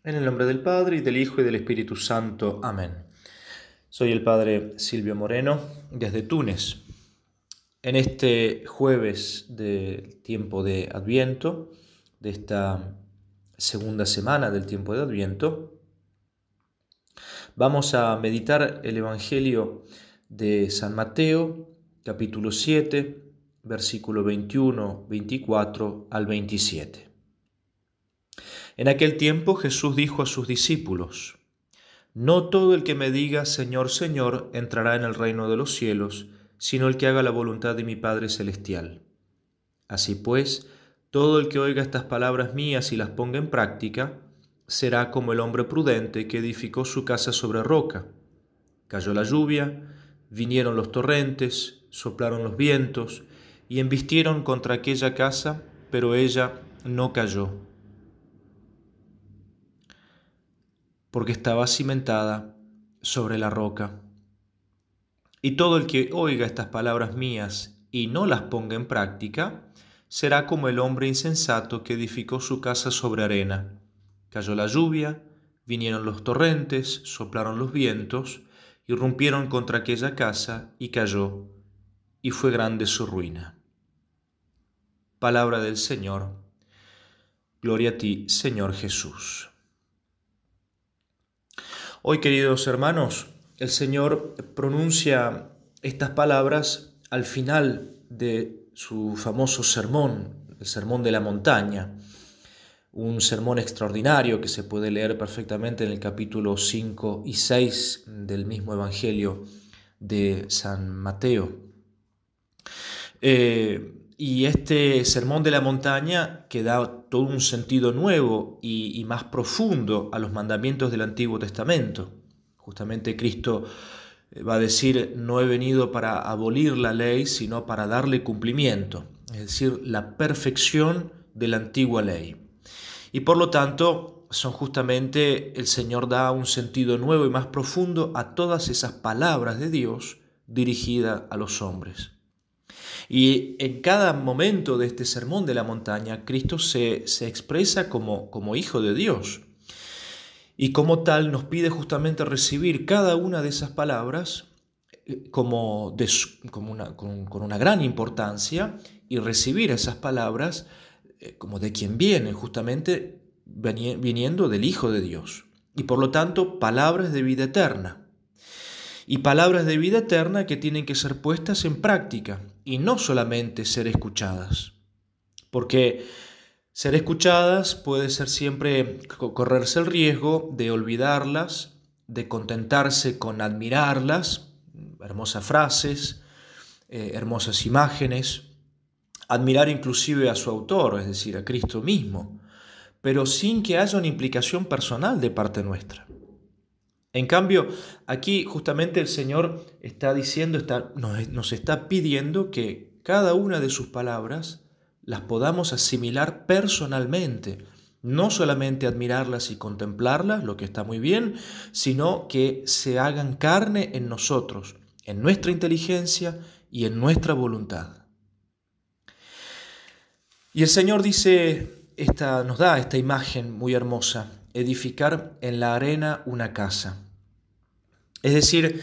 En el nombre del Padre, y del Hijo, y del Espíritu Santo. Amén. Soy el Padre Silvio Moreno, desde Túnez. En este jueves del tiempo de Adviento, de esta segunda semana del tiempo de Adviento, vamos a meditar el Evangelio de San Mateo, capítulo 7, versículo 21, 24 al 27. En aquel tiempo Jesús dijo a sus discípulos: No todo el que me diga Señor, Señor, entrará en el reino de los cielos, sino el que haga la voluntad de mi Padre Celestial. Así pues, todo el que oiga estas palabras mías y las ponga en práctica, será como el hombre prudente que edificó su casa sobre roca. Cayó la lluvia, vinieron los torrentes, soplaron los vientos y embistieron contra aquella casa, pero ella no cayó, porque estaba cimentada sobre la roca. Y todo el que oiga estas palabras mías y no las ponga en práctica, será como el hombre insensato que edificó su casa sobre arena. Cayó la lluvia, vinieron los torrentes, soplaron los vientos, irrumpieron contra aquella casa y cayó, y fue grande su ruina. Palabra del Señor. Gloria a ti, Señor Jesús. Hoy, queridos hermanos, el Señor pronuncia estas palabras al final de su famoso sermón, el Sermón de la Montaña, un sermón extraordinario que se puede leer perfectamente en el capítulo 5 y 6 del mismo Evangelio de San Mateo. Y este Sermón de la Montaña, que da todo un sentido nuevo y más profundo a los mandamientos del Antiguo Testamento. Justamente Cristo va a decir: no he venido para abolir la ley, sino para darle cumplimiento, es decir, la perfección de la antigua ley. Y por lo tanto, el Señor da un sentido nuevo y más profundo a todas esas palabras de Dios dirigidas a los hombres. Y en cada momento de este Sermón de la Montaña, Cristo se expresa como Hijo de Dios. Y como tal nos pide justamente recibir cada una de esas palabras con una gran importancia, y recibir esas palabras como de quien viene, justamente viniendo del Hijo de Dios. Y por lo tanto, palabras de vida eterna. Y palabras de vida eterna que tienen que ser puestas en práctica y no solamente ser escuchadas. Porque ser escuchadas puede ser siempre correrse el riesgo de olvidarlas, de contentarse con admirarlas, hermosas frases, hermosas imágenes, admirar inclusive a su autor, es decir, a Cristo mismo, pero sin que haya una implicación personal de parte nuestra. En cambio, aquí justamente el Señor está diciendo, nos está pidiendo que cada una de sus palabras las podamos asimilar personalmente, no solamente admirarlas y contemplarlas, lo que está muy bien, sino que se hagan carne en nosotros, en nuestra inteligencia y en nuestra voluntad. Y el Señor nos da esta imagen muy hermosa: edificar en la arena una casa. Es decir,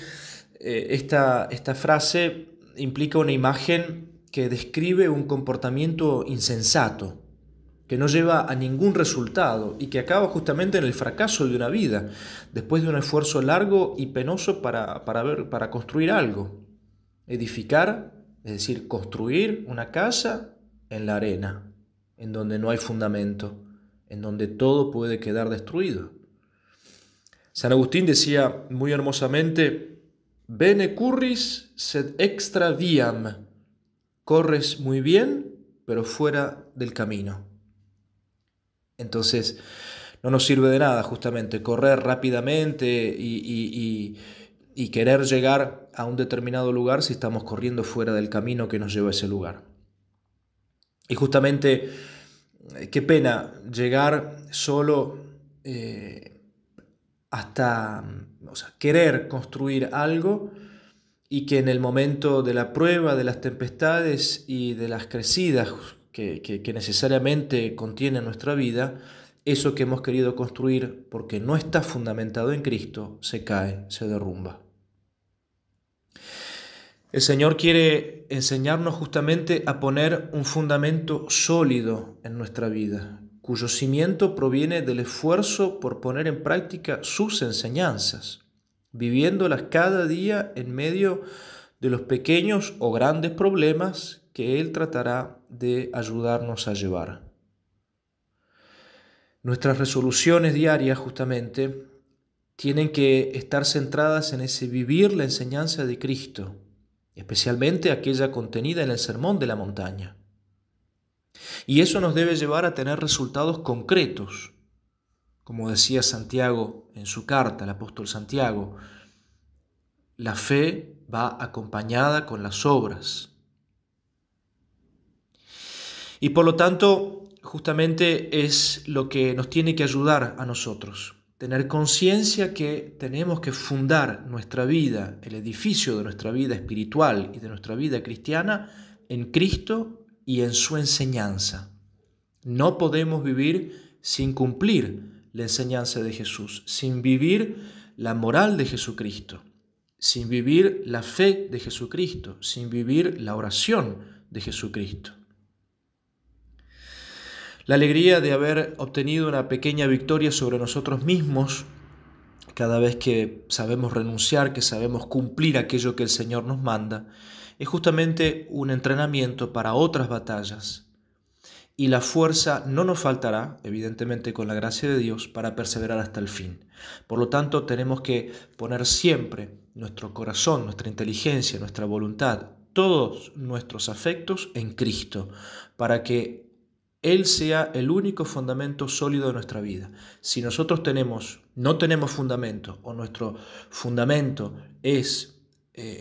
esta frase implica una imagen que describe un comportamiento insensato, que no lleva a ningún resultado y que acaba justamente en el fracaso de una vida, después de un esfuerzo largo y penoso para construir algo. Edificar, es decir, construir una casa en la arena, en donde no hay fundamento, en donde todo puede quedar destruido. San Agustín decía muy hermosamente: Bene curris sed extra viam. Corres muy bien, pero fuera del camino. Entonces, no nos sirve de nada justamente correr rápidamente y querer llegar a un determinado lugar si estamos corriendo fuera del camino que nos lleva a ese lugar. Y justamente, qué pena llegar solo querer construir algo, y que en el momento de la prueba, de las tempestades y de las crecidas que necesariamente contiene nuestra vida, eso que hemos querido construir, porque no está fundamentado en Cristo, se cae, se derrumba. El Señor quiere enseñarnos justamente a poner un fundamento sólido en nuestra vida, cuyo cimiento proviene del esfuerzo por poner en práctica sus enseñanzas, viviéndolas cada día en medio de los pequeños o grandes problemas que Él tratará de ayudarnos a llevar. Nuestras resoluciones diarias justamente tienen que estar centradas en ese vivir la enseñanza de Cristo, especialmente aquella contenida en el Sermón de la Montaña. Y eso nos debe llevar a tener resultados concretos. Como decía Santiago en su carta, el apóstol Santiago, la fe va acompañada con las obras. Y por lo tanto, justamente es lo que nos tiene que ayudar a nosotros. Tener conciencia que tenemos que fundar nuestra vida, el edificio de nuestra vida espiritual y de nuestra vida cristiana en Cristo y en su enseñanza. No podemos vivir sin cumplir la enseñanza de Jesús, sin vivir la moral de Jesucristo, sin vivir la fe de Jesucristo, sin vivir la oración de Jesucristo. La alegría de haber obtenido una pequeña victoria sobre nosotros mismos, cada vez que sabemos renunciar, que sabemos cumplir aquello que el Señor nos manda, es justamente un entrenamiento para otras batallas. Y la fuerza no nos faltará, evidentemente con la gracia de Dios, para perseverar hasta el fin. Por lo tanto, tenemos que poner siempre nuestro corazón, nuestra inteligencia, nuestra voluntad, todos nuestros afectos en Cristo, para que Él sea el único fundamento sólido de nuestra vida. Si nosotros no tenemos fundamento, o nuestro fundamento es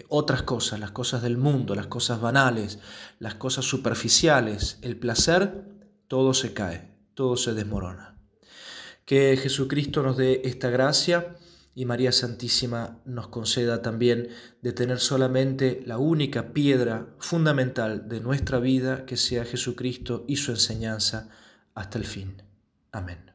otras cosas, las cosas del mundo, las cosas banales, las cosas superficiales, el placer, todo se cae, todo se desmorona. Que Jesucristo nos dé esta gracia y María Santísima nos conceda también de tener solamente la única piedra fundamental de nuestra vida, que sea Jesucristo y su enseñanza hasta el fin. Amén.